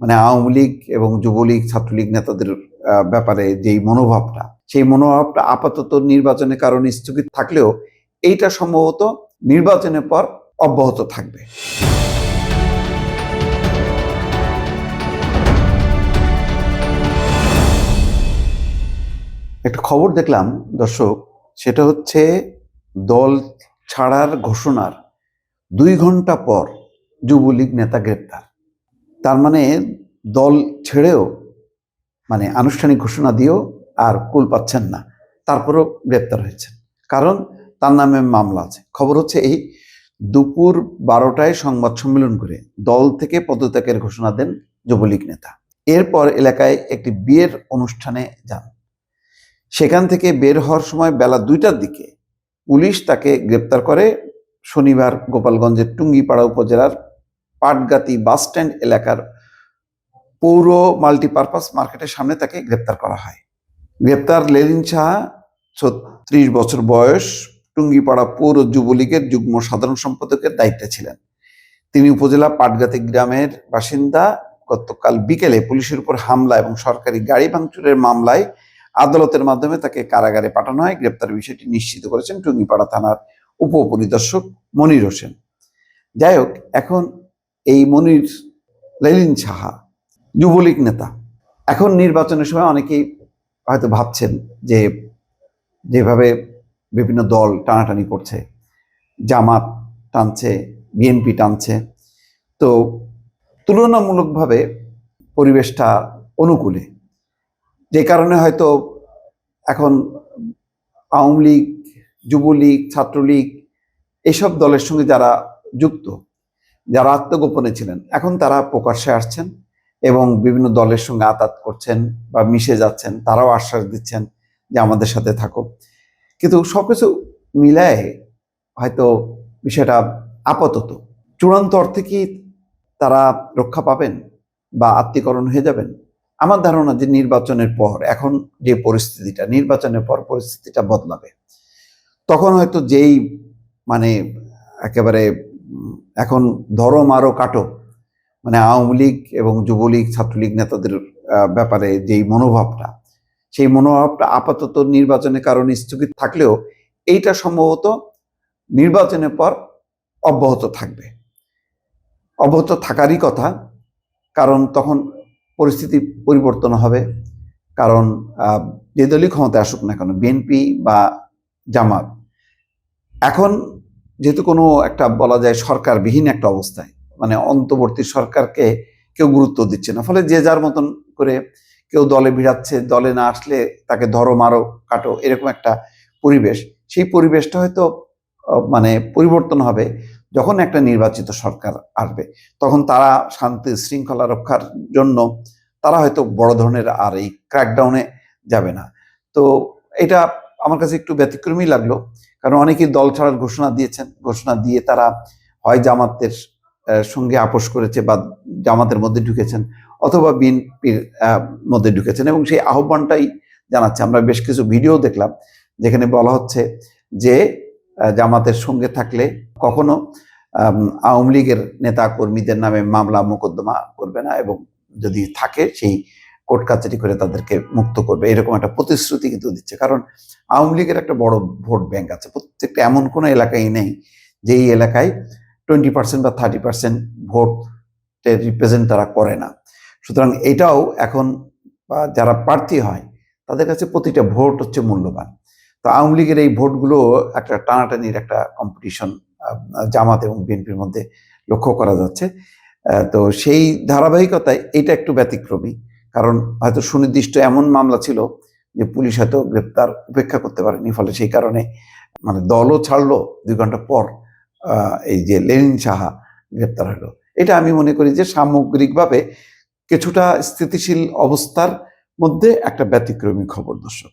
মানে আওয়ামী লীগ এবং যুবলীগ ছাত্রলীগ নেতাদের ব্যাপারে যেই মনোভাবটা, সেই মনোভাবটা আপাতত নির্বাচনের কারণে স্থগিত থাকলেও এইটা সম্ভবত নির্বাচনের পর অব্যাহত থাকবে। একটা খবর দেখলাম দর্শক, সেটা হচ্ছে দল ছাড়ার ঘোষণার 2 ঘন্টা পর যুবলীগ নেতা গ্রেপ্তার। তার মানে দল ছেড়েও, মানে আনুষ্ঠানিক ঘোষণা দিয়েও আর কুল পাচ্ছেন না, তারপরেও গ্রেপ্তার হয়েছেন, কারণ তার নামে মামলা আছে। খবর হচ্ছে এই দুপুর 12টায় সংবাদ সম্মেলন করে দল থেকে পদত্যাগের ঘোষণা দেন যুবলীগ নেতা। এরপর এলাকায় একটি বিয়ের অনুষ্ঠানে যান। সেখান থেকে বের হওয়ার সময় বেলা 2টার দিকে পুলিশ তাকে গ্রেপ্তার করে। শনিবার গোপালগঞ্জের টুঙ্গিপাড়া উপজেলার পাটগাতি বাসস্ট্যান্ড এলাকার পৌর মাল্টিপারপাস মার্কেটের সামনে তাকে গ্রেপ্তার করা হয়। গ্রেপ্তার লেলিন সাহা, 36 বছর বয়স, টুঙ্গিপাড়া পৌর যুবলীগের যুগ্ম সাধারণ সম্পাদকের দায়িত্বে ছিলেন। তিনি উপজেলা পাটগাতি গ্রামের বাসিন্দা। গতকাল বিকেলে পুলিশের উপর হামলা এবং সরকারি গাড়ি ভাঙচুরের মামলায় আদালতের মাধ্যমে তাকে কারাগারে পাঠানো হয়। গ্রেপ্তারের বিষয়টি নিশ্চিত করেছেন টুঙ্গিপাড়া থানার উপপরিদর্শক মনির হোসেন। যাই হোক, এখন এই মনির লেলিন সাহা যুবলীগ নেতা। এখন নির্বাচনের সময় অনেকেই হয়তো ভাবছেন যে যেভাবে বিভিন্ন দল টানাটানি করছে, জামাত টানছে, বিএনপি টানছে, তো তুলনামূলকভাবে পরিবেশটা অনুকূলে, যে কারণে হয়তো এখন আওয়ামী লীগ, যুবলীগ, ছাত্রলীগ এসব দলের সঙ্গে যারা যুক্ত, যারা আত্মগোপনে ছিলেন, এখন তারা প্রকাশ্যে আসছেন এবং বিভিন্ন দলের সঙ্গে আতাত করছেন বা মিশে যাচ্ছেন। তারাও আশ্বাস দিচ্ছেন যে আমাদের সাথে থাকো। কিন্তু সবকিছু মিলায় হয়তো বিষয়টা আপাতত, চূড়ান্ত অর্থে কি তারা রক্ষা পাবেন বা আত্মীকরণ হয়ে যাবেন? আমার ধারণা যে নির্বাচনের পর, এখন যে পরিস্থিতিটা, নির্বাচনের পর পরিস্থিতিটা বদলাবে। তখন হয়তো যেই মানে একেবারে এখন ধরো মারো কাটো, মানে আওয়ামী লীগ এবং যুবলীগ ছাত্রলীগ নেতাদের ব্যাপারে যেই মনোভাবটা, সেই মনোভাবটা আপাতত নির্বাচনের কারণে স্থগিত থাকলেও এইটা সম্ভবত নির্বাচনের পর অব্যাহত থাকবে। অব্যাহত থাকারই কথা, কারণ তখন পরিস্থিতি পরিবর্তন হবে। কারণ যে দলই ক্ষমতায় আসুক না কেন, বিএনপি বা জামাত, এখন যেহেতু কোনো একটা বলা যায় সরকারবিহীন একটা অবস্থায়, মানে অন্তর্বর্তী সরকারকে কেউ গুরুত্ব দিচ্ছে না, ফলে যে যার মতন করে কেউ দলে ভিড়াচ্ছে, দলে না আসলে তাকে ধরো মারো কাটো, এরকম একটা পরিবেশ। সেই পরিবেশটা হয়তো মানে পরিবর্তন হবে যখন একটা নির্বাচিত সরকার আসবে। তখন তারা শান্তি শৃঙ্খলা রক্ষার জন্য তারা হয়তো বড় ধরনের আর এই ক্র্যাকডাউনে যাবে না। তো এটা আমার কাছে একটু ব্যতিক্রমী লাগলো, কারণ অনেকেই দল ছাড়ার ঘোষণা দিয়েছেন। ঘোষণা দিয়ে তারা হয় জামাতের সঙ্গে আপোষ করেছে বা জামাতের মধ্যে ঢুকেছেন, অথবা বিএনপির মধ্যে ঢুকেছেন, এবং সেই আহ্বানটাই জানাচ্ছে। আমরা বেশ কিছু ভিডিও দেখলাম যেখানে বলা হচ্ছে যে জামাতের সঙ্গে থাকলে কখনো আওয়ামী লীগের নেতা কর্মীদের নামে মামলা মোকদ্দমা করবে না, এবং যদি থাকে সেই কোর্ট কাচারি করে তাদেরকে মুক্ত করবে, এরকম একটা প্রতিশ্রুতি কিন্তু দিচ্ছে। কারণ আওয়ামী লীগের একটা বড় ভোট ব্যাংক আছে, প্রত্যেকটা এমন কোনো এলাকায় নেই যেই এলাকায় 20% বা 30% ভোটের রিপ্রেজেন্ট তারা করে না। সুতরাং এটাও এখন যারা প্রার্থী হয় তাদের কাছে প্রতিটা ভোট হচ্ছে মূল্যবান। তো আওয়ামী লীগের এই ভোটগুলো একটা টানাটানির একটা কম্পিটিশন জামাত এবং বিএনপির মধ্যে লক্ষ্য করা যাচ্ছে। তো সেই ধারাবাহিকতায় এটা একটু ব্যতিক্রমী, কারণ হয়তো সুনির্দিষ্ট এমন মামলা ছিল যে পুলিশ হয়তো গ্রেপ্তার উপেক্ষা করতে পারেনি, ফলে সেই কারণে মানে দলও ছাড়লো 2 ঘন্টা পর এই যে লেলিন সাহা গ্রেপ্তার হলো। এটা আমি মনে করি যে সামগ্রিকভাবে কিছুটা স্থিতিশীল অবস্থার মধ্যে একটা ব্যতিক্রমী খবর দর্শক।